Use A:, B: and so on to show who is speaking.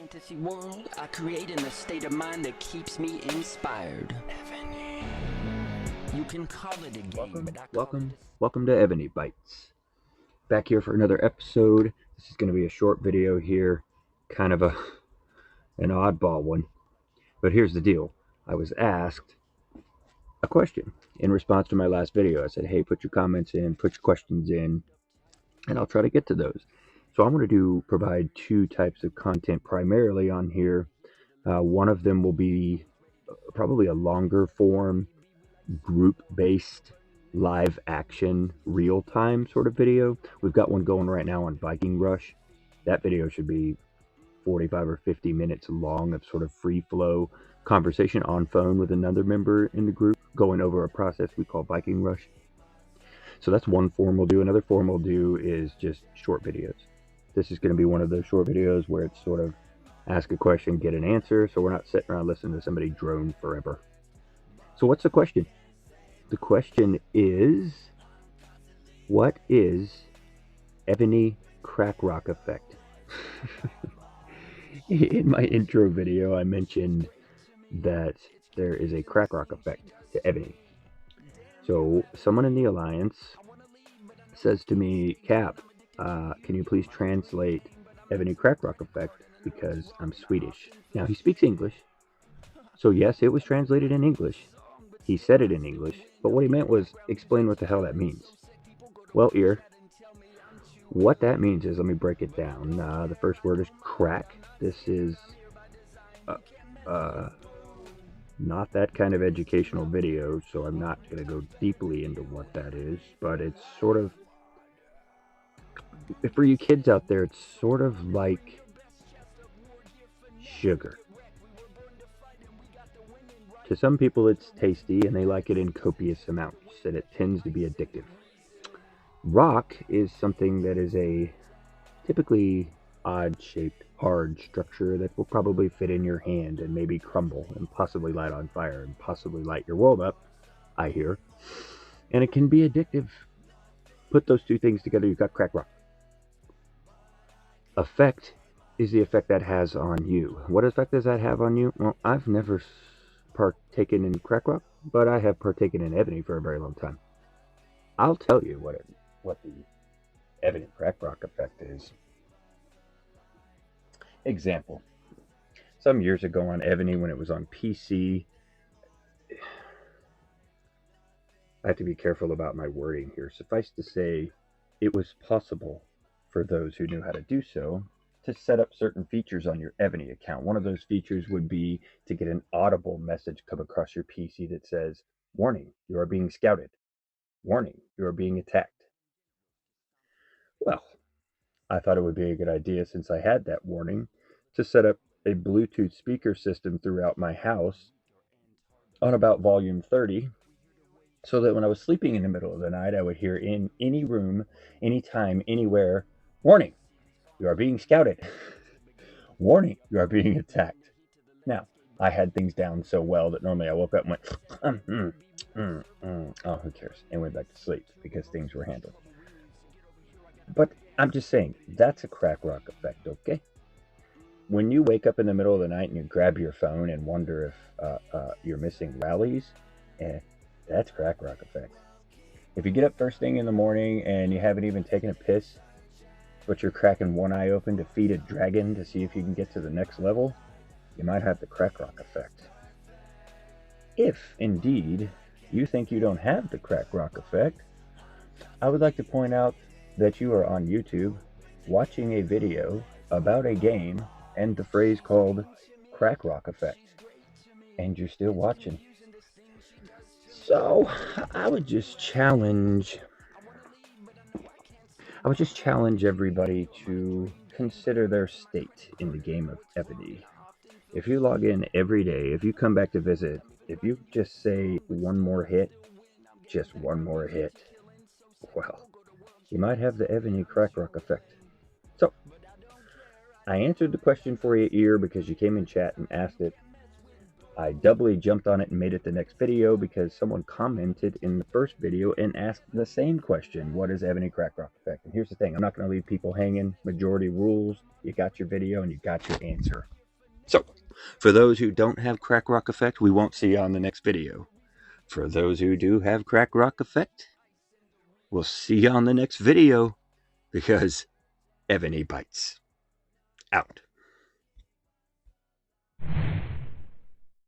A: fantasy world I create in the state of mind that keeps me inspired. Evony. You can call it a game, but I call it
B: Welcome to EvonyBites. Back here for another episode. This is going to be a short video here, kind of an oddball one. But here's the deal. I was asked a question in response to my last video. I said, hey, put your comments in, put your questions in, and I'll try to get to those. So I'm going to provide two types of content primarily on here. One of them will be probably a longer form, group-based, live action, real-time sort of video. We've got one going right now on Viking Rush. That video should be 45 or 50 minutes long of sort of free flow conversation on phone with another member in the group going over a process we call Viking Rush. So that's one form we'll do. Another form we'll do is just short videos. This is going to be one of those short videos where it's sort of ask a question, get an answer, so we're not sitting around listening to somebody drone forever. So what's the question? The question is, what is Evony crack rock effect? In my intro video, I mentioned that there is a crack rock effect to Evony. So someone in the Alliance says to me, Cap, can you please translate Evony crack rock effect because I'm Swedish. Now he speaks English. So yes, it was translated in English. He said it in English, but what he meant was explain what the hell that means. Well, what that means is, let me break it down. The first word is crack. This is not that kind of educational video, so I'm not going to go deeply into what that is, but it's sort of, for you kids out there, it's sort of like sugar. To some people it's tasty and they like it in copious amounts, and it tends to be addictive. Rock is something that is a typically odd-shaped, hard structure that will probably fit in your hand and maybe crumble and possibly light on fire and possibly light your world up, I hear. And it can be addictive. Put those two things together, you've got crack rock. Effect is the effect that has on you. What effect does that have on you? Well, I've never partaken in crack rock, but I have partaken in Evony for a very long time. I'll tell you what the Evony crack rock effect is. Example. Some years ago on Evony, when it was on PC, I have to be careful about my wording here. Suffice to say, it was possible for those who knew how to do so to set up certain features on your Evony account. One of those features would be to get an audible message come across your PC that says, warning, you are being scouted. Warning, you are being attacked. Well, I thought it would be a good idea, since I had that warning, to set up a Bluetooth speaker system throughout my house on about volume 30, so that when I was sleeping in the middle of the night, I would hear in any room, anytime, anywhere, warning, you are being scouted. Warning, you are being attacked. Now, I had things down so well that normally I woke up and went, oh, who cares? And went back to sleep because things were handled. But I'm just saying, that's a crack rock effect, okay? When you wake up in the middle of the night and you grab your phone and wonder if you're missing rallies, that's crack rock effect. If you get up first thing in the morning and you haven't even taken a piss, but you're cracking one eye open to feed a dragon to see if you can get to the next level, you might have the crack rock effect. If, indeed, you think you don't have the crack rock effect, I would like to point out that you are on YouTube watching a video about a game and the phrase called crack rock effect, and you're still watching. So I would just challenge everybody to consider their state in the game of Evony. If you log in every day, if you come back to visit, if you just say one more hit, just one more hit, well, you might have the Evony crack rock effect. So, I answered the question for your ear because you came in chat and asked it. I doubly jumped on it and made it the next video because someone commented in the first video and asked the same question: what is Evony crack rock effect? And here's the thing, I'm not going to leave people hanging. Majority rules. You got your video and you got your answer. So, for those who don't have crack rock effect, we won't see you on the next video. For those who do have crack rock effect, we'll see you on the next video, because EvonyBites out.